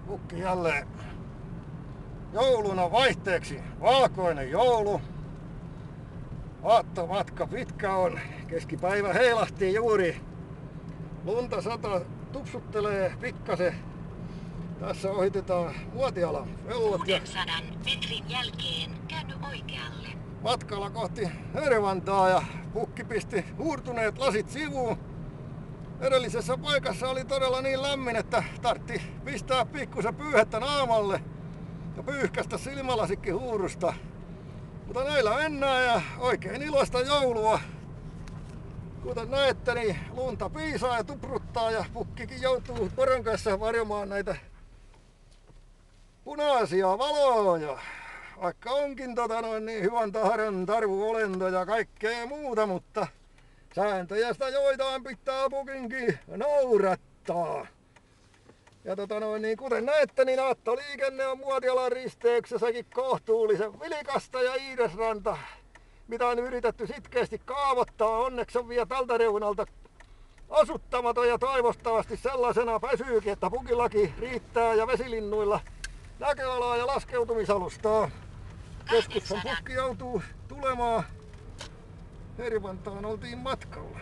Pukki jälleen jouluna vaihteeksi valkoinen joulu. Aattomatka pitkä on. Keskipäivä heilahtii juuri. Lunta tupsuttelee pikkasen. Tässä ohitetaan Muotialan pellot. 600 metrin jälkeen käänny oikealle. Matkalla kohti Hervantaa ja pukki pisti huurtuneet lasit sivuun. Edellisessä paikassa oli todella niin lämmin, että tartti pistää pikkusen pyyhettä naamalle ja pyyhkästä silmälasikki huurusta. Mutta näillä mennään ja oikein iloista joulua. Kuten näette, niin lunta piisaa ja tupruttaa ja pukkikin joutuu poron kanssa varjomaan näitä punaisia valoja. Vaikka onkin niin hyvän tahdon tarvuolento ja kaikkea muuta, mutta sääntöjä sitä joitain pitää pukinkin noudattaa. Ja niin kuten näette, niin aattoliikenne on Muotialan risteyksessäkin kohtuullisen vilikasta ja Iidesranta, mitä on yritetty sitkeästi kaavoittaa, onneksi on vielä tältä reunalta asuttamaton ja toivottavasti sellaisena pysyykin, että pukillakin riittää ja vesilinnuilla näköalaa ja laskeutumisalustaa. Keskustan pukki joutuu tulemaan. Hervantaan oltiin matkalla.